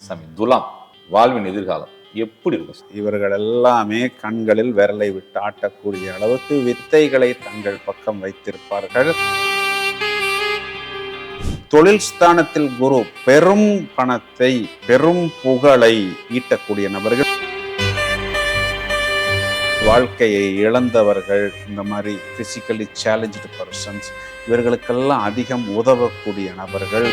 சாமி துலாம் வாழ்வின் எதிர்காலம் எப்படி இருக்கும்? இவர்கள் எல்லாமே கண்களில் விரலை விட்டு ஆட்டக்கூடிய அளவுக்கு வித்தைகளை தங்கள் பக்கம் வைத்திருப்பார்கள். தொழில் ஸ்தானத்தில் குரு பெரும் பணத்தை பெரும் புகழை ஈட்டக்கூடிய நபர்கள், வாழ்க்கையை இழந்தவர்கள், இந்த மாதிரி பிசிக்கலி சேலஞ்சு பர்சன்ஸ், இவர்களுக்கெல்லாம் அதிகம் உதவக்கூடிய நபர்கள்.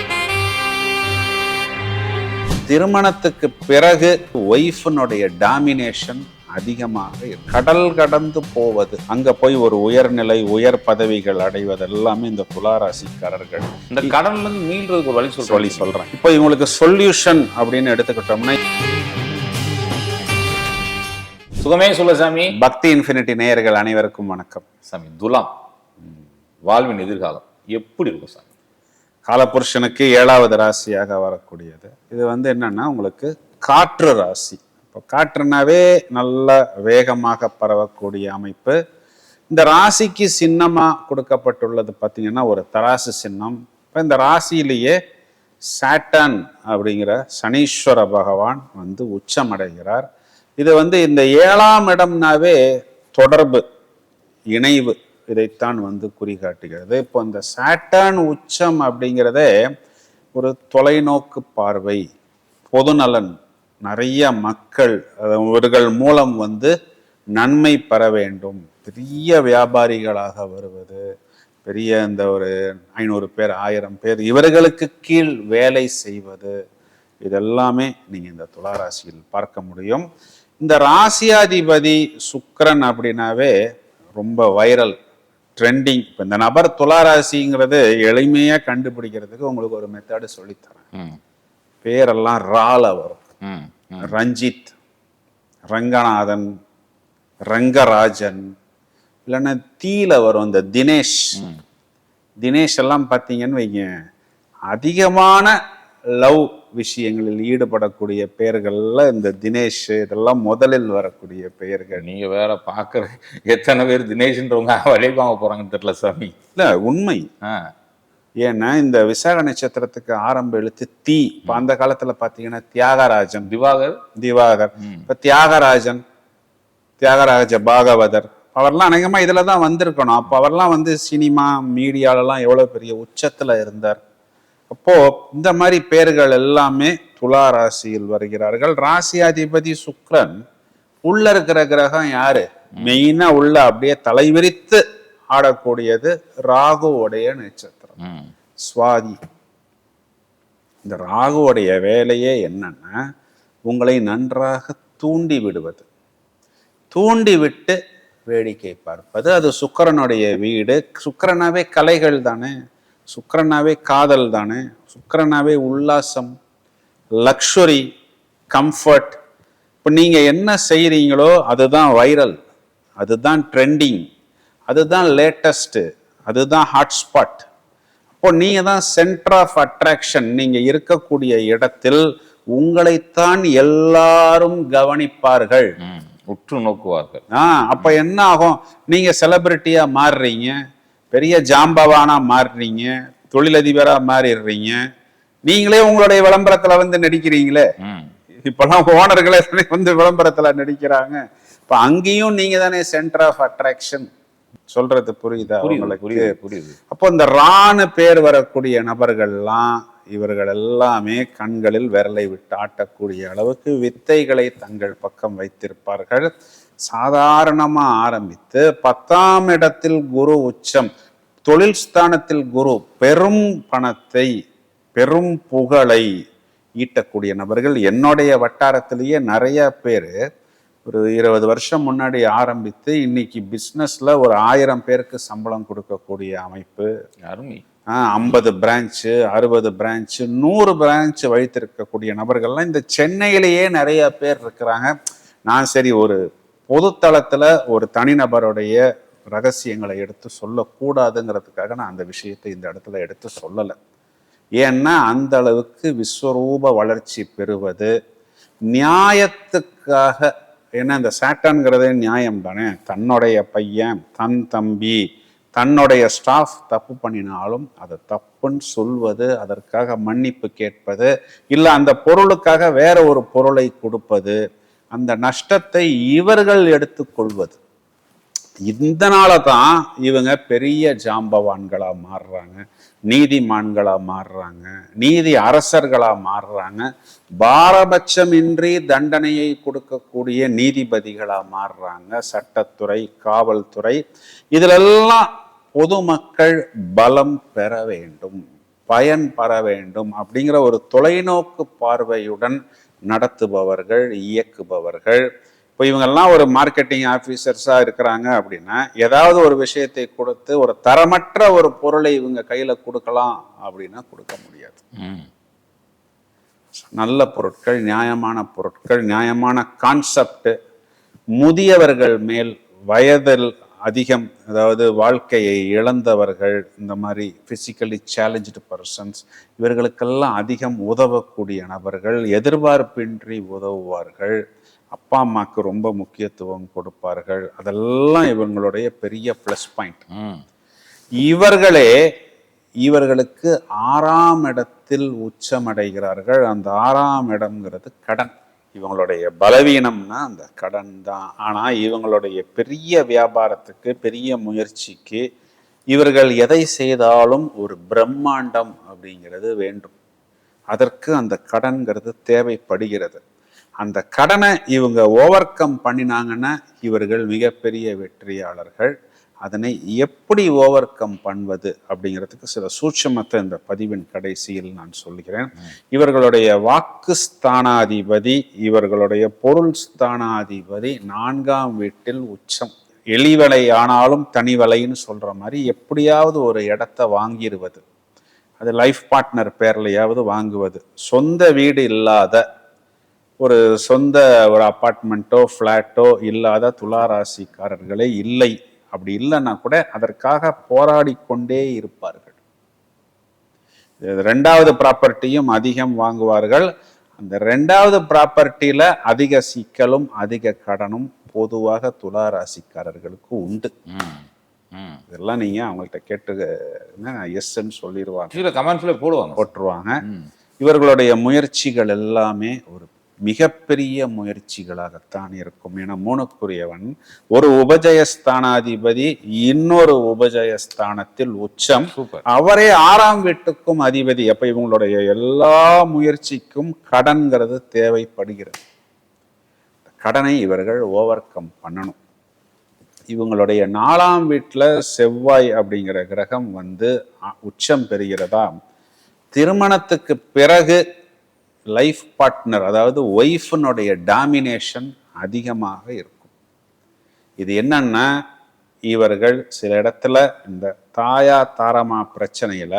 திருமணத்துக்கு பிறகு ஒய்ஃபினுடைய டாமினேஷன் அதிகமாக கடல் கடந்து போவது, அங்க போய் ஒரு உயர்நிலை உயர் பதவிகள் அடைவது எல்லாமே இந்த துளாராசிக்காரர்கள். இந்த கடல்ல இருந்து மீள்றதுக்கு ஒரு வழி சொல்றேன். இப்போ இவங்களுக்கு சொல்யூஷன் அப்படின்னு எடுத்துக்கிட்டோம்னா, சுகமே சொல்ல சாமி. பக்தி இன்ஃபினிட்டி நேயர்கள் அனைவருக்கும் வணக்கம். சாமி துலாம் வாழ்வின் எதிர்காலம் எப்படி இருக்கும் சாமி? காலபுருஷனுக்கு 7வது ராசியாக வரக்கூடியது. இது என்னன்னா உங்களுக்கு காற்று ராசி. இப்போ காற்றுனாவே நல்ல வேகமாக பரவக்கூடிய அமைப்பு. இந்த ராசிக்கு சின்னமா கொடுக்கப்பட்டுள்ளது பார்த்தீங்கன்னா ஒரு தராசு சின்னம். இப்போ இந்த ராசியிலேயே சாட்டன் அப்படிங்கிற சனீஸ்வர பகவான் உச்சமடைகிறார். இது இந்த 7ஆம் இடம்னாவே தொடர்பு, இணைவு, இதைத்தான் குறிகாட்டுகிறது. இப்போ இந்த சாட்டர்ன் உச்சம் அப்படிங்கிறதே ஒரு தொலைநோக்கு பார்வை, பொதுநலன், நிறைய மக்கள் இவர்கள் மூலம் நன்மை பெற வேண்டும், பெரிய வியாபாரிகளாக வருவது, பெரிய இந்த ஒரு 500 பேர் 1000 பேர் இவர்களுக்கு கீழ் வேலை செய்வது, இதெல்லாமே நீங்க இந்த துளாராசியில் பார்க்க முடியும். இந்த ராசியாதிபதி சுக்கிரன் அப்படின்னாவே ரொம்ப வைரல், ட்ரெண்டிங். இப்போ இந்த நபர் துளாராசிங்கிறது எளிமையா கண்டுபிடிக்கிறதுக்கு உங்களுக்கு ஒரு மெத்தடு சொல்லித்தரேன். பேரெல்லாம் ரால வரும். ரஞ்சித், ரங்கநாதன், ரங்கராஜன், இல்லைன்னா தீல வரும் இந்த தினேஷ். தினேஷ் எல்லாம் பார்த்தீங்கன்னு வைங்க, அதிகமான லவ் விஷயங்களில் ஈடுபடக்கூடிய பெயர்கள்ல இந்த தினேஷ் இதெல்லாம் முதலில் வரக்கூடிய பெயர்கள். நீங்க வேற பாக்குற எத்தனை பேர் தினேஷ்ன்றவங்க வழிக்கு வாங்க போறாங்கன்னு தெரியல சாமி. இல்ல உண்மை. ஏன்னா இந்த விசாக நட்சத்திரத்துக்கு ஆரம்ப எழுத்து தீ. இப்ப அந்த காலத்துல பாத்தீங்கன்னா தியாகராஜன், திவாகர், இப்ப தியாகராஜன், தியாகராஜ பாகவதர், அவர்லாம் அநேகமா இதுலதான் வந்திருக்கணும். அப்ப அவர்லாம் சினிமா மீடியாலெல்லாம் எவ்வளவு பெரிய உச்சத்துல இருந்தார். அப்போ இந்த மாதிரி பேர்கள் எல்லாமே துலா ராசியில் வருகிறார்கள். ராசியாதிபதி சுக்கிரன். உள்ள இருக்கிற கிரகம் யாரு? மெயினா உள்ள அப்படியே தலைவிரித்து ஆடக்கூடியது ராகுவோடைய நட்சத்திரம் சுவாதி. இந்த ராகுவோடைய வேலையே என்னன்னா, உங்களை நன்றாக தூண்டி விடுவது, தூண்டி விட்டு வேடிக்கை பார்ப்பது. அது சுக்கிரனுடைய வீடு. சுக்கிரனாவே கலைகள் தானே, சுக்கிரனாவே காதல் தானே, சுக்கிரனாவே உல்லாசம், லக்ஸுரி, கம்ஃபர்ட். இப்போ நீங்க என்ன செய்யறீங்களோ அதுதான் வைரல், அதுதான் ட்ரெண்டிங், அதுதான் லேட்டஸ்ட், அதுதான் ஹாட்ஸ்பாட். அப்போ நீங்க தான் சென்டர் ஆஃப் அட்ராக்ஷன். நீங்க இருக்கக்கூடிய இடத்தில் உங்களைத்தான் எல்லாரும் கவனிப்பார்கள், உற்று நோக்குவார்கள். அப்ப என்ன ஆகும்? நீங்க செலிபிரிட்டியா மாறுறீங்க, பெரிய ஜாம்பவானா மாறுறீங்க, தொழிலதிபரா மாறிடுறீங்க. நீங்களே உங்களுடைய விளம்பரத்துல நடிக்கிறீங்களே. இப்பெல்லாம் ஓனர்களே விளம்பரத்துல நடிக்கிறாங்க. இப்ப அங்கேயும் நீங்க தானே சென்டர் ஆஃப் அட்ராக்ஷன். சொல்றது புரியுதா? புரியுது. அப்போ இந்த ராணு பேர் வரக்கூடிய நபர்கள்லாம் இவர்கள் எல்லாமே கண்களில் விரலை விட்டு ஆட்டக்கூடிய அளவுக்கு வித்தைகளை தங்கள் பக்கம் வைத்திருப்பார்கள். சாதாரணமா ஆரம்பித்து 10ஆம் இடத்தில் குரு உச்சம், தொழில் ஸ்தானத்தில் குரு பெரும் பணத்தை பெரும் புகழை ஈட்டக்கூடிய நபர்கள். என்னுடைய வட்டாரத்திலேயே நிறைய பேர் ஒரு 20 வருஷம் முன்னாடி ஆரம்பித்து இன்னைக்கு பிஸ்னஸ்ல ஒரு 1000 பேருக்கு சம்பளம் கொடுக்கக்கூடிய அமைப்பு. அருமை. 50 பிரான்ச்சு, 60 பிரான்ச்சு, 100 பிரான்ச்சு வைத்திருக்கக்கூடிய நபர்கள்லாம் இந்த சென்னையிலேயே நிறைய பேர் இருக்கிறாங்க. நான் சரி ஒரு பொதுத்தளத்துல ஒரு தனிநபருடைய ரகசியங்களை எடுத்து சொல்லக்கூடாதுங்கிறதுக்காக நான் அந்த விஷயத்தை இந்த இடத்துல எடுத்து சொல்லலை. ஏன்னா அந்த அளவுக்கு விஸ்வரூப வளர்ச்சி பெறுவது நியாயத்துக்காக. ஏன்னா இந்த சாட்டான்ங்கிறதே நியாயம் தானே. தன்னுடைய பையன், தன் தம்பி, தன்னுடைய ஸ்டாஃப் தப்பு பண்ணினாலும் அதை தப்புன்னு சொல்வது, அதற்காக மன்னிப்பு கேட்பது, இல்லை அந்த பொருளுக்காக வேற ஒரு பொருளை கொடுப்பது, அந்த நஷ்டத்தை இவர்கள் எடுத்துக்கொள்வது. இதனால தான் இவங்க பெரிய ஜாம்பவான்களா மாறுறாங்க, நீதிமான்களா மாறுறாங்க, நீதி அரசர்களா மாறுறாங்க, பாரபட்சமின்றி தண்டனையை கொடுக்கக்கூடிய நீதிபதிகளா மாறுறாங்க. சட்டத்துறை, காவல்துறை, இதிலெல்லாம் பொதுமக்கள் பலம் பெற வேண்டும், பயன் பெற வேண்டும் அப்படிங்கிற ஒரு தொலைநோக்கு பார்வையுடன் நடத்துபவர்கள், இயக்குபவர்கள். இப்போ இவங்கெல்லாம் ஒரு மார்க்கெட்டிங் ஆஃபீஸர்ஸா இருக்கிறாங்க அப்படின்னா, ஏதாவது ஒரு விஷயத்தை கொடுத்து ஒரு தரமற்ற ஒரு பொருளை இவங்க கையில கொடுக்கலாம் அப்படின்னா கொடுக்க முடியாது. நல்ல பொருட்கள், நியாயமான பொருட்கள், நியாயமான கான்செப்ட், முதியவர்கள் மேல், வயதில் அதிகம், அதாவது வாழ்க்கையை இழந்தவர்கள், இந்த மாதிரி பிசிக்கலி சேலஞ்சு பர்சன்ஸ், இவர்களுக்கெல்லாம் அதிகம் உதவக்கூடிய நபர்கள், எதிர்பார்ப்பின்றி உதவுவார்கள், அப்பா அம்மாவுக்கு ரொம்ப முக்கியத்துவம் கொடுப்பார்கள். அதெல்லாம் இவங்களுடைய பெரிய பிளஸ் பாயிண்ட். இவர்களுக்கு 6ஆம் இடத்தில் உச்சமடைகிறார்கள். அந்த 6ஆம் இடம்ங்கிறது கடன். இவங்களுடைய பலவீனம்னா அந்த கடன் தான். ஆனா இவங்களுடைய பெரிய வியாபாரத்துக்கு, பெரிய முயற்சிக்கு இவர்கள் எதை செய்தாலும் ஒரு பிரம்மாண்டம் அப்படிங்கிறது வேண்டும். அதற்கு அந்த கடன்கிறது தேவைப்படுகிறது. அந்த கடனை இவங்க ஓவர் கம் பண்ணினாங்கன்னா இவர்கள் மிகப்பெரிய வெற்றியாளர்கள். அதனை எப்படி ஓவர் கம் பண்ணுவது அப்படிங்கிறதுக்கு சில சூட்சமத்தை இந்த பதிவின் கடைசியில் நான் சொல்கிறேன். இவர்களுடைய வாக்கு ஸ்தானாதிபதி, இவர்களுடைய பொருள் ஸ்தானாதிபதி 4ஆம் வீட்டில் உச்சம். எளிவலை ஆனாலும் தனிவலைன்னு சொல்ற மாதிரி எப்படியாவது ஒரு இடத்த வாங்கிடுவது, அது லைஃப் பார்ட்னர் பேர்லையாவது வாங்குவது. சொந்த வீடு இல்லாத, ஒரு சொந்த ஒரு அப்பார்ட்மெண்ட்டோ ஃப்ளாட்டோ இல்லாத துளாராசிக்காரர்களே இல்லை. அப்படி இல்லைன்னா கூட அதற்காக போராடி கொண்டே இருப்பார்கள். 2வது ப்ராப்பர்ட்டியும் அதிகம் வாங்குவார்கள். அந்த 2வது ப்ராப்பர்ட்டியில அதிக சிக்கலும் அதிக கடனும் பொதுவாக துளாராசிக்காரர்களுக்கு உண்டு. இதெல்லாம் நீங்க அவங்கள்ட்ட கேட்டு எஸ்ன்னு சொல்லிடுவாங்க, போட்டுருவாங்க. இவர்களுடைய முயற்சிகள் எல்லாமே ஒரு மிகப்பெரிய முயற்சிகளாகத்தான் இருக்கும். என 3க்குரியவன் ஒரு உபஜயஸ்தானாதிபதி, இன்னொரு உபஜயஸ்தானத்தில் உச்சம், அவரே 6ஆம் வீட்டுக்கும் அதிபதி. அப்ப இவங்களுடைய எல்லா முயற்சிக்கும் கடன்கிறது தேவைப்படுகிறது. கடனை இவர்கள் ஓவர் கம் பண்ணணும். இவங்களுடைய 4ஆம் வீட்டுல செவ்வாய் அப்படிங்கிற கிரகம் உச்சம் பெறுகிறதா, திருமணத்துக்கு பிறகு லைஃப் பார்ட்னர், அதாவது ஒய்ஃபினுடைய டாமினேஷன் அதிகமாக இருக்கும். இது என்னன்னா, இவர்கள் சில இடத்துல இந்த தாயா தாரமா பிரச்சனையில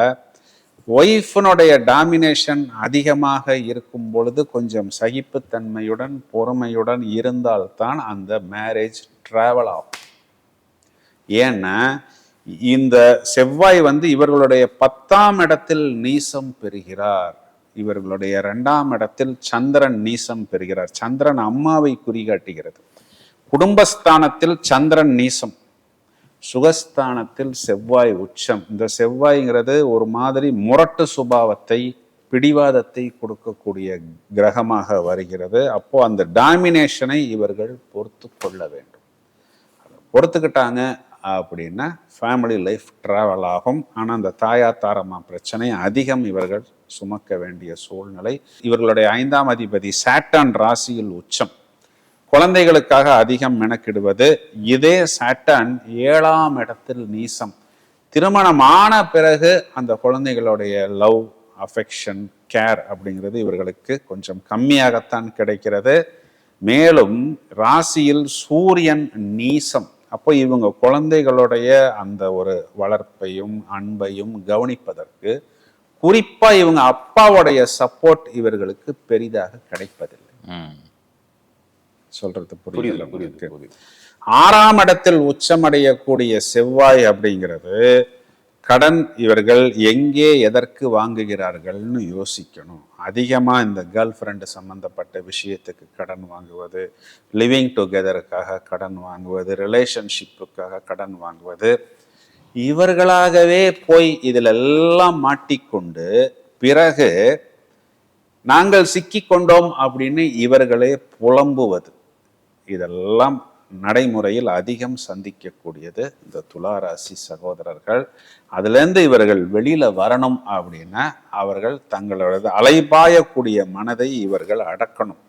ஒய்ஃபினுடைய டாமினேஷன் அதிகமாக இருக்கும் பொழுது கொஞ்சம் சகிப்புத்தன்மையுடன் பொறுமையுடன் இருந்தால்தான் அந்த மேரேஜ் டிராவல் ஆகும். ஏன்னா இந்த செவ்வாய் இவர்களுடைய 10ஆம் இடத்தில் நீசம் பெறுகிறார். இவர்களுடைய 2ஆம் இடத்தில் சந்திரன் நீசம் பெறுகிறார். சந்திரன் அம்மாவை குறிகாட்டுகிறது. குடும்பஸ்தானத்தில் சந்திரன் நீசம், சுகஸ்தானத்தில் செவ்வாய் உச்சம். இந்த செவ்வாய்ங்கிறது ஒரு மாதிரி முரட்டு சுபாவத்தை, பிடிவாதத்தை கொடுக்கக்கூடிய கிரகமாக வருகிறது. அப்போ அந்த டாமினேஷனை இவர்கள் பொறுத்து கொள்ள வேண்டும். பொறுத்துக்கிட்டாங்க அப்படின்னா ஃபேமிலி லைஃப் டிராவல் ஆகும். ஆனால் அந்த தாயா தாரமா பிரச்சனை அதிகம் இவர்கள் சுமக்க வேண்டிய சூழ்நிலை. இவர்களுடைய 5ஆம் அதிபதி சாட்டர்ன் ராசியில் உச்சம். குழந்தைகளுக்காக அதிகம் மெனக்கிடுவது. இதே சாட்டர்ன் 7ஆம் இடத்தில் நீசம். திருமணமான பிறகு அந்த குழந்தைகளுடைய லவ், அஃபெக்ஷன், கேர் அப்படிங்கிறது இவர்களுக்கு கொஞ்சம் கம்மியாகத்தான் கிடைக்கிறது. மேலும் ராசியில் சூரியன் நீசம். அப்போ இவங்க குழந்தைகளுடைய அந்த ஒரு வளர்ப்பையும் அன்பையும் கவனிப்பதற்கு குறிப்பா இவங்க அப்பாவுடைய சப்போர்ட் இவர்களுக்கு பெரிதாக கிடைப்பதில்லை. சொல்றது புரியுது. 6ஆம் இடத்தில் உச்சமடையக்கூடிய செவ்வாய் அப்படிங்கிறது கடன் இவர்கள் எங்கே எதற்கு வாங்குகிறார்கள்னு யோசிக்கணும். அதிகமா இந்த கேர்ள் ஃப்ரெண்டு சம்பந்தப்பட்ட விஷயத்துக்கு கடன் வாங்குவது, லிவிங் டுகெதருக்காக கடன் வாங்குவது, ரிலேஷன்ஷிப்புக்காக கடன் வாங்குவது, இவர்களாகவே போய் இதில் எல்லாம் மாட்டிக்கொண்டு பிறகு நாங்கள் சிக்கி கொண்டோம் அப்படின்னு இவர்களே புலம்புவது, இதெல்லாம் நடைமுறையில் அதிகம் சந்திக்கக்கூடியது இந்த துளாராசி சகோதரர்கள். அதுலேருந்து இவர்கள் வெளியில வரணும் அப்படின்னா அவர்கள் தங்களோட அலைபாயக்கூடிய மனதை இவர்கள் அடக்கணும்.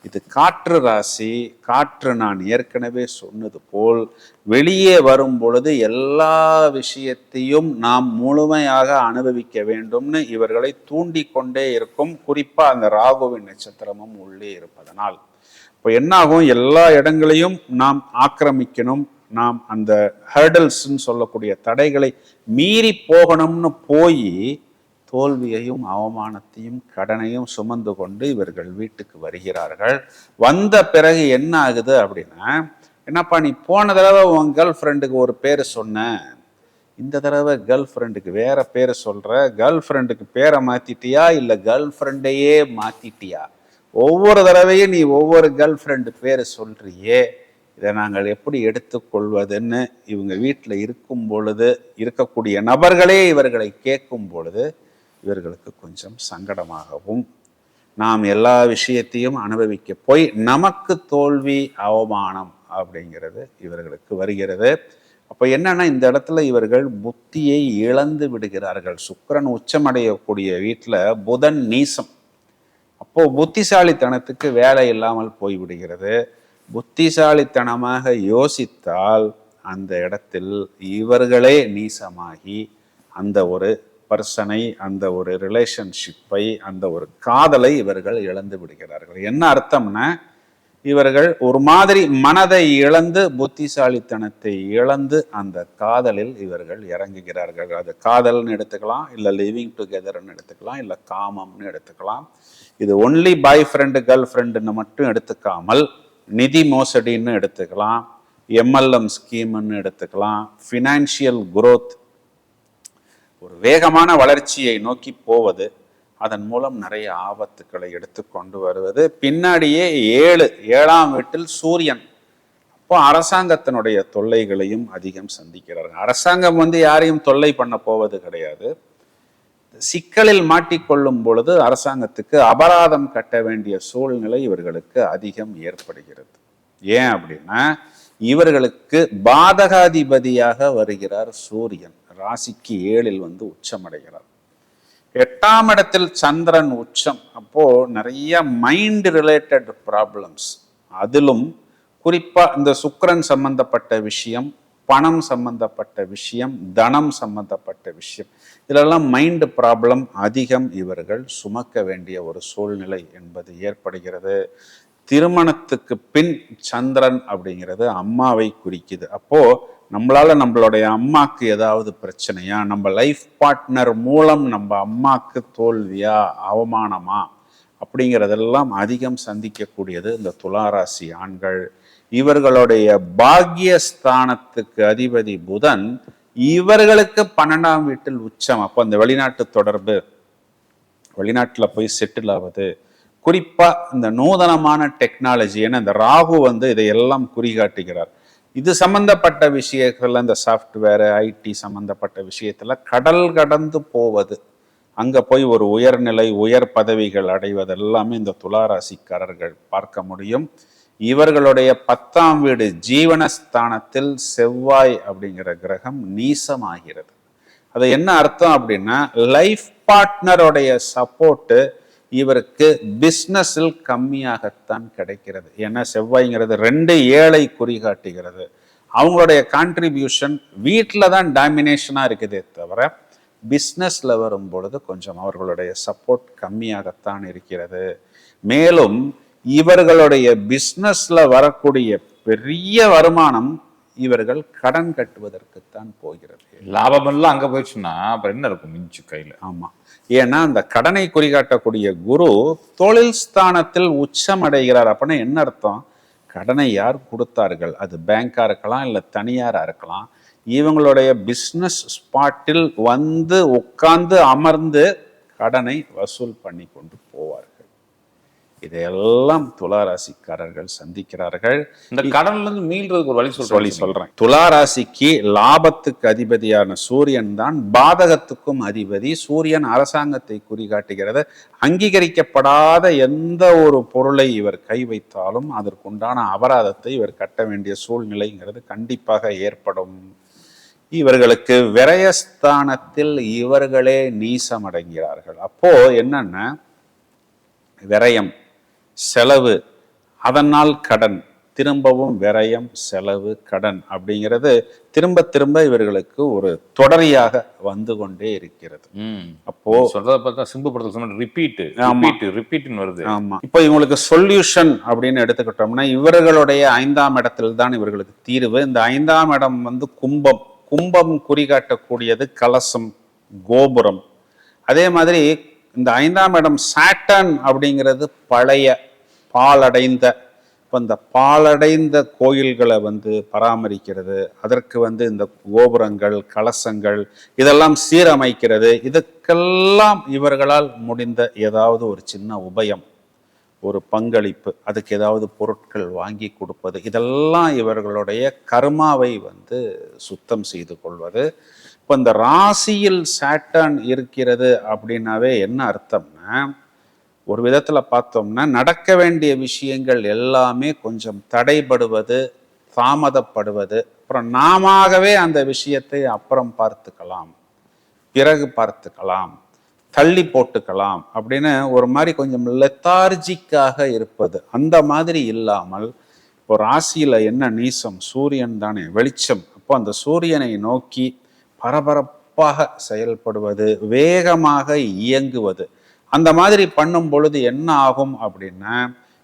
இது காற்று ராசி. காற்று, நான் ஏற்கனவே சொன்னது போல், வெளியே வரும் பொழுது எல்லா விஷயத்தையும் நாம் முழுமையாக அனுபவிக்க வேண்டும்னு இவர்களை தூண்டி கொண்டே இருக்கும். குறிப்பா அந்த ராகுவின் நட்சத்திரமும் உள்ளே இருப்பதனால் இப்போ என்னாகும், எல்லா இடங்களையும் நாம் ஆக்கிரமிக்கணும், நாம் அந்த ஹர்டல்ஸ்ன்னு சொல்லக்கூடிய தடைகளை மீறி போகணும்னு போய் தோல்வியையும் அவமானத்தையும் கடனையும் சுமந்து கொண்டு இவர்கள் வீட்டுக்கு வருகிறார்கள். வந்த பிறகு என்ன ஆகுது அப்படின்னா, என்னப்பா நீ போன தடவை உன் கேர்ள் ஃப்ரெண்டுக்கு ஒரு பேர் சொன்ன, இந்த தடவை கேர்ள் ஃப்ரெண்டுக்கு வேற பேரை சொல்ற, கேர்ள் ஃப்ரெண்டுக்கு பேரை மாத்திட்டியா இல்லை கேர்ள் ஃப்ரெண்டையே மாத்திட்டியா? ஒவ்வொரு தடவையும் நீ ஒவ்வொரு கேர்ள் ஃப்ரெண்டு பேரை சொல்றியே, இதை நாங்கள் எப்படி எடுத்துக்கொள்வதுன்னு இவங்க வீட்டில் இருக்கும் பொழுது, இருக்கக்கூடிய நபர்களே இவர்களை கேட்கும் பொழுது இவர்களுக்கு கொஞ்சம் சங்கடமாகவும், நாம் எல்லா விஷயத்தையும் அனுபவிக்க போய் நமக்கு தோல்வி அவமானம் அப்படிங்கிறது இவர்களுக்கு வருகிறது. அப்போ என்னன்னா, இந்த இடத்துல இவர்கள் புத்தியை இழந்து விடுகிறார்கள். சுக்கிரன் உச்சமடையக்கூடிய வீட்டில் புதன் நீசம். அப்போ புத்திசாலித்தனத்துக்கு வேலை இல்லாமல் போய்விடுகிறது. புத்திசாலித்தனமாக யோசித்தால் அந்த இடத்தில் இவர்களே நீசமாகி அந்த ஒரு பர்சனை, அந்த ஒரு ரிலேஷன்ஷிப்பை, அந்த ஒரு காதலை இவர்கள் இழந்து விடுகிறார்கள். என்ன அர்த்தம்னா, இவர்கள் ஒரு மாதிரி மனதை இழந்து, புத்திசாலித்தனத்தை இழந்து அந்த காதலில் இவர்கள் இறங்குகிறார்கள். அது காதல்னு எடுத்துக்கலாம், இல்லை லிவிங் டுகெதர்னு எடுத்துக்கலாம், இல்லை காமம்னு எடுத்துக்கலாம். இது ஒன்லி பாய் ஃப்ரெண்டு கேர்ள் ஃப்ரெண்டுன்னு மட்டும் எடுத்துக்காமல் நிதி மோசடின்னு எடுத்துக்கலாம், எம்எல்எம் ஸ்கீம்னு எடுத்துக்கலாம், ஃபினான்ஷியல் குரோத், ஒரு வேகமான வளர்ச்சியை நோக்கி போவது, அதன் மூலம் நிறைய ஆபத்துக்களை எடுத்து கொண்டு வருவது. பின்னாடியே ஏழாம் வீட்டில் சூரியன். அப்போ அரசாங்கத்தினுடைய தொல்லைகளையும் அதிகம் சந்திக்கிறார்கள். அரசாங்கம் யாரையும் தொல்லை பண்ண போவது கிடையாது. சிக்கலில் மாட்டிக்கொள்ளும் பொழுது அரசாங்கத்துக்கு அபராதம் கட்ட வேண்டிய சூழ்நிலை இவர்களுக்கு அதிகம் ஏற்படுகிறது. ஏன் அப்படின்னா, இவர்களுக்கு பாதகாதிபதியாக வருகிறார் சூரியன். ராசிக்கு 7ல் உச்சமடைகிறார். 8ஆம் இடத்தில் சந்திரன் உச்சம். அப்போ நிறைய மைண்ட் ரிலேட்டட் ப்ராப்ளம்ஸ், அதிலும் குறிப்பா இந்த சுக்கிரன் சம்பந்தப்பட்ட விஷயம், பணம் சம்பந்தப்பட்ட விஷயம், தனம் சம்பந்தப்பட்ட விஷயம், இதெல்லாம் மைண்ட் ப்ராப்ளம் அதிகம் இவர்கள் சுமக்க வேண்டிய ஒரு சூழ்நிலை என்பது ஏற்படுகிறது. திருமணத்துக்கு பின் சந்திரன் அப்படிங்கிறது அம்மாவை குறிக்குது. அப்போ நம்மளால நம்மளுடைய அம்மாக்கு ஏதாவது பிரச்சனையா, நம்ம லைஃப் பார்ட்னர் மூலம் நம்ம அம்மாக்கு தோல்வியா, அவமானமா அப்படிங்கிறதெல்லாம் அதிகம் சந்திக்கக்கூடியது இந்த துளாராசி ஆண்கள். இவர்களுடைய பாக்யஸ்தானத்துக்கு அதிபதி புதன் இவர்களுக்கு 12ஆம் வீட்டில் உச்சம். அப்போ அந்த வெளிநாட்டு தொடர்பு, வெளிநாட்டில் போய் செட்டில் ஆவது, குறிப்பா இந்த நூதனமான டெக்னாலஜி, ஏன்னா இந்த ராகு இதையெல்லாம் குறிகாட்டுகிறார். இது சம்பந்தப்பட்ட விஷயத்துல, இந்த சாஃப்ட்வேர் ஐடி சம்பந்தப்பட்ட விஷயத்துல கடல் கடந்து போவது, அங்க போய் ஒரு உயர்நிலை உயர் பதவிகள் அடைவது எல்லாமே இந்த துளாராசிக்காரர்கள் பார்க்க முடியும். இவர்களுடைய 10ஆம் வீடு ஜீவனஸ்தானத்தில் செவ்வாய் அப்படிங்கிற கிரகம் நீசமாகிறது. அது என்ன அர்த்தம் அப்படின்னா, லைஃப் பார்ட்னருடைய சப்போர்ட்டு இவருக்கு பிஸ்னஸில் கம்மியாகத்தான் கிடைக்கிறது. ஏன்னா செவ்வாய்ங்கிறது 2 குறிகாட்டுகிறது. அவங்களுடைய கான்ட்ரிபியூஷன் வீட்டில் தான் டாமினேஷனாக இருக்குதே தவிர, பிஸ்னஸ்ல வரும் பொழுது கொஞ்சம் அவர்களுடைய சப்போர்ட் கம்மியாகத்தான் இருக்கிறது. மேலும் இவர்களுடைய பிஸ்னஸ்ல வரக்கூடிய பெரிய வருமானம் இவர்கள் கடன் கட்டுவதற்குத்தான் போகிறது. லாபமெல்லாம் அங்க போயிடுச்சுன்னா அப்புறம் என்ன இருக்கும் மிஞ்சு கையில? ஆமா, ஏன்னா அந்த கடனை குறிகாட்டக்கூடிய குரு தொழில் ஸ்தானத்தில் உச்சம் அடைகிறார். அப்படின்னா என்ன அர்த்தம்? கடனை யார் கொடுத்தார்கள், அது பேங்கா இருக்கலாம், இல்லை தனியாரா இருக்கலாம், இவங்களுடைய பிஸ்னஸ் ஸ்பாட்டில் உட்கார்ந்து அமர்ந்து கடனை வசூல் பண்ணி கொண்டு போவார்கள். இதையெல்லாம் துலா ராசிக்காரர்கள் சந்திக்கிறார்கள். இந்த கடன்ல இருந்து மீள்றதுக்கு ஒரு வழி சொல்றேன். துலா ராசிக்கு லாபத்துக்கு அதிபதியான சூரியன் தான் பாதகத்துக்கும் அதிபதி. சூரியன் அரசாங்கத்தை குறிகாட்டுகிறது. அங்கீகரிக்கப்படாத எந்த ஒரு பொருளை இவர் கை வைத்தாலும் அதற்குண்டான அபராதத்தை இவர் கட்ட வேண்டிய சூழ்நிலைங்கிறது கண்டிப்பாக ஏற்படும். இவர்களுக்கு விரயஸ்தானத்தில் இவர்களே நீசமடைகிறார்கள். அப்போ என்னன்னா விரயம், செலவு, அதனால் கடன், திரும்பவும் விரயம், செலவு, கடன் அப்படிங்கிறது திரும்ப திரும்ப இவர்களுக்கு ஒரு தொடரியாக வந்து கொண்டே இருக்கிறது. அப்போ சொல்றத பார்த்தா சிம்பிள் படத்துல ரிப்பீட் வருது. ஆமா. இப்போ இவங்களுக்கு சொல்யூஷன் அப்படின்னு எடுத்துக்கிட்டோம்னா இவர்களுடைய 5ஆம் இடத்தில் தான் இவர்களுக்கு தீர்வு. இந்த 5ஆம் இடம் வந்து கும்பம். கும்பம் குறிகாட்டக்கூடியது கலசம், கோபுரம். அதே மாதிரி இந்த 5ஆம் இடம் சாட்டன் அப்படிங்கிறது பழைய பாலடைந்த, இப்போ இந்த பாலடைந்த கோயில்களை வந்து பராமரிக்கிறது, அதற்கு வந்து இந்த கோபுரங்கள், கலசங்கள் இதெல்லாம் சீரமைக்கிறது. இதுக்கெல்லாம் இவர்களால் முடிந்த ஏதாவது ஒரு சின்ன உபயம், ஒரு பங்களிப்பு, அதுக்கு ஏதாவது பொருட்கள் வாங்கி கொடுப்பது, இதெல்லாம் இவர்களுடைய கர்மாவை வந்து சுத்தம் செய்து கொள்வது. இப்போ இந்த ராசியில் சாட்டர்ன் இருக்கிறது அப்படின்னாவே என்ன அர்த்தம்னா, ஒரு விதத்துல பார்த்தோம்னா நடக்க வேண்டிய விஷயங்கள் எல்லாமே கொஞ்சம் தடைபடுவது, தாமதப்படுவது, அப்புறம் நாமவே அந்த விஷயத்தை அப்புறம் பார்த்துக்கலாம், பிறகு பார்த்துக்கலாம், தள்ளி போட்டுக்கலாம் அப்படின்னு ஒரு மாதிரி கொஞ்சம் லெத்தார்ஜிக்காக இருப்பது. அந்த மாதிரி இல்லாமல் இப்போ ராசியில என்ன நீசம், சூரியன் தானே வெளிச்சம். அப்போ அந்த சூரியனை நோக்கி பரபரப்பாக செயல்படுவது, வேகமாக இயங்குவது, அந்த மாதிரி பண்ணும் பொழுது என்ன ஆகும் அப்படின்னா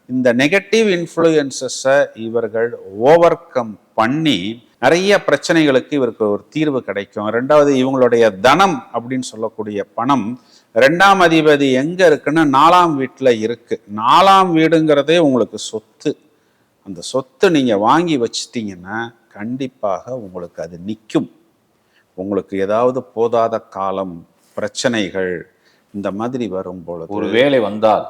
இந்த நெகட்டிவ் இன்ஃப்ளூயன்சஸை இவர்கள் ஓவர் கம் பண்ணி நிறைய பிரச்சனைகளுக்கு இவருக்கு ஒரு தீர்வு கிடைக்கும். ரெண்டாவது இவங்களுடைய தனம் அப்படின்னு சொல்லக்கூடிய பணம் 2ஆம் அதிபதி எங்க இருக்குன்னா 4ஆம் வீட்டுல இருக்கு. 4ஆம் வீடுங்கிறதே உங்களுக்கு சொத்து. அந்த சொத்து நீங்க வாங்கி வச்சிட்டீங்கன்னா கண்டிப்பாக உங்களுக்கு அது நிற்கும். உங்களுக்கு ஏதாவது போதாத காலம், பிரச்சனைகள் இந்த மாதிரி வரும்பொழுது, ஒரு வேலை வந்தால்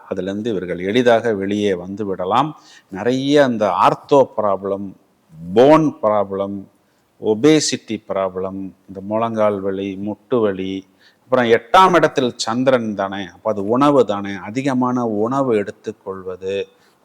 அதுல இருந்து இவர்கள் எளிதாக வெளியே வந்து விடலாம். நிறைய அந்த ortho problem, phone problem, obesity problem, இந்த முழங்கால் வலி, முட்டு வலி, அப்புறம் 8ஆம் இடத்தில் சந்திரன் தானே, அப்போ அது உணவு தானே, அதிகமான உணவு எடுத்துக்கொள்வது,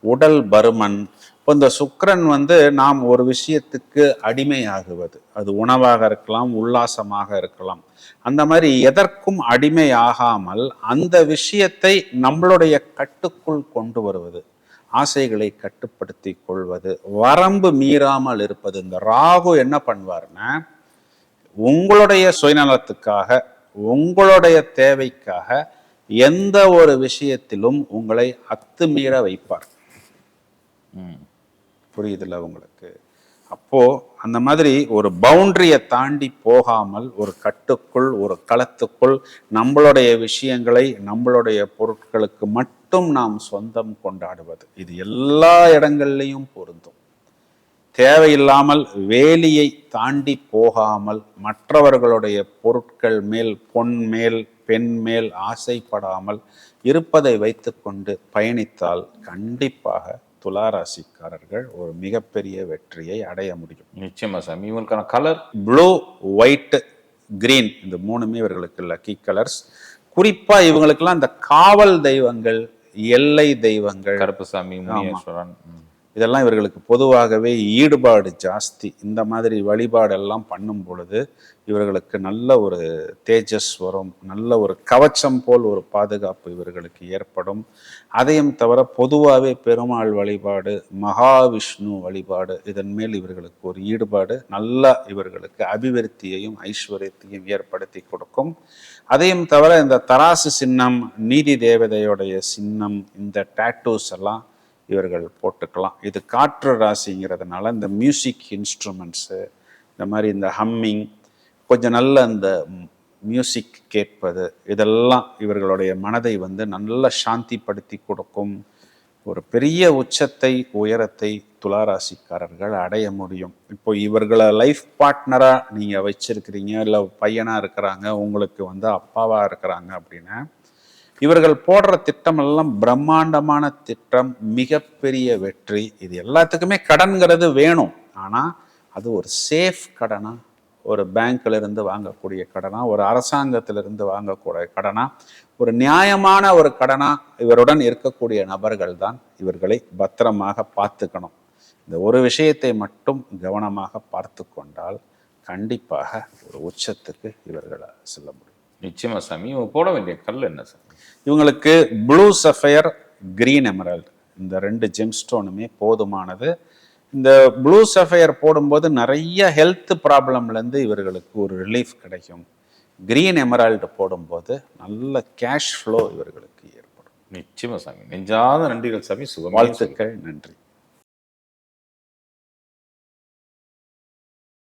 உடல் பருமன். இப்போ இந்த சுக்கிரன் வந்து நாம் ஒரு விஷயத்துக்கு அடிமையாகுவது, அது உணவாக இருக்கலாம், உல்லாசமாக இருக்கலாம். அந்த மாதிரி எதற்கும் அடிமை ஆகாமல் அந்த விஷயத்தை நம்மளுடைய கட்டுக்குள் கொண்டு வருவது, ஆசைகளை கட்டுப்படுத்தி கொள்வது, வரம்பு மீறாமல் இருப்பது. இந்த ராகு என்ன பண்ணுவார்னா உங்களுடைய சுயநலத்துக்காக, உங்களுடைய தேவைக்காக எந்த ஒரு விஷயத்திலும் உங்களை அத்துமீற வைப்பார். புரியுதுல்ல உங்களுக்கு? அப்போ அந்த மாதிரி ஒரு பவுண்டரியை தாண்டி போகாமல் ஒரு கட்டுக்குள், ஒரு களத்துக்குள் நம்மளுடைய விஷயங்களை, நம்மளுடைய பொருட்களுக்கு மட்டும் நாம் சொந்தம் கொண்டாடுவது, இது எல்லா இடங்கள்லையும் பொருந்தும். தேவையில்லாமல் வேலியை தாண்டி போகாமல் மற்றவர்களுடைய பொருட்கள் மேல், பொன் மேல், பெண் மேல் ஆசைப்படாமல் இருப்பதை வைத்துக்கொண்டு பயணித்தால் கண்டிப்பாக துளாராசிக்காரர்கள் ஒரு மிகப்பெரிய வெற்றியை அடைய முடியும். நிச்சயமா சாமி. இவங்களுக்கான கலர் ப்ளூ, ஒயிட், கிரீன், இந்த 3மே இவர்களுக்கு லக்கி கலர்ஸ். குறிப்பா இவங்களுக்கெல்லாம் இந்த காவல் தெய்வங்கள், எல்லை தெய்வங்கள், கருப்பசாமி, முனீஸ்வரன், இதெல்லாம் இவர்களுக்கு பொதுவாகவே ஈடுபாடு ஜாஸ்தி. இந்த மாதிரி வழிபாடெல்லாம் பண்ணும் பொழுது இவர்களுக்கு நல்ல ஒரு தேஜஸ் வரும், நல்ல ஒரு கவச்சம் போல் ஒரு பாதுகாப்பு இவர்களுக்கு ஏற்படும். அதையும் தவிர பொதுவாகவே பெருமாள் வழிபாடு, மகாவிஷ்ணு வழிபாடு, இதன் மேல் இவர்களுக்கு ஒரு ஈடுபாடு நல்ல இவர்களுக்கு அபிவிருத்தியையும் ஐஸ்வர்யத்தையும் ஏற்படுத்தி கொடுக்கும். அதையும் தவிர இந்த தராசு சின்னம், நீதி தேவதையுடைய சின்னம், இந்த டாட்டூஸ் எல்லாம் இவர்கள் போட்டுக்கலாம். இது காற்று ராசிங்கிறதுனால இந்த மியூசிக் இன்ஸ்ட்ருமெண்ட்ஸு, இந்த மாதிரி இந்த ஹம்மிங், கொஞ்சம் நல்ல இந்த மியூசிக் கேட்பது, இதெல்லாம் இவர்களுடைய மனதை வந்து நல்ல சாந்திப்படுத்தி கொடுக்கும். ஒரு பெரிய உச்சத்தை, உயரத்தை துளாராசிக்காரர்கள் அடைய முடியும். இப்போ இவர்களை லைஃப் பார்ட்னராக நீங்கள் வச்சிருக்கிறீங்க, இல்லை பையனாக இருக்கிறாங்க, உங்களுக்கு வந்து அப்பாவாக இருக்கிறாங்க அப்படின்னா இவர்கள் போடுற திட்டம் எல்லாம் பிரம்மாண்டமான திட்டம், மிகப்பெரிய வெற்றி. இது எல்லாத்துக்குமே கடன்கிறது வேணும். ஆனா அது ஒரு சேஃப் கடனா, ஒரு பேங்க்ல இருந்து வாங்கக்கூடிய கடனா, ஒரு அரசாங்கத்திலிருந்து வாங்கக்கூடிய கடனா, ஒரு நியாயமான ஒரு கடனா இவருடன் இருக்கக்கூடிய நபர்கள் தான் இவர்களை பத்திரமாக பார்த்துக்கணும். இந்த ஒரு விஷயத்தை மட்டும் கவனமாக பார்த்து கொண்டால் கண்டிப்பாக ஒரு உச்சத்துக்கு இவர்கள் செல்ல முடியும். நிச்சயமா சாமி. இவங்க போட வேண்டிய கல் என்ன சாமி? இவங்களுக்கு ப்ளூ சஃபயர், கிரீன் எமரல்ட், இந்த 2 ஜெம்ஸ்டோனுமே போதுமானது. இந்த ப்ளூ சஃபயர் போடும்போது நிறைய ஹெல்த் ப்ராப்ளம்லேருந்து இவர்களுக்கு ஒரு ரிலீஃப் கிடைக்கும். கிரீன் எமரால்டு போடும்போது நல்ல கேஷ் ஃப்ளோ இவர்களுக்கு ஏற்படும். நிச்சயமா சாமி. நெஞ்சாத நன்றிகள் சாமி. சுகம். வாழ்த்துக்கள். நன்றி.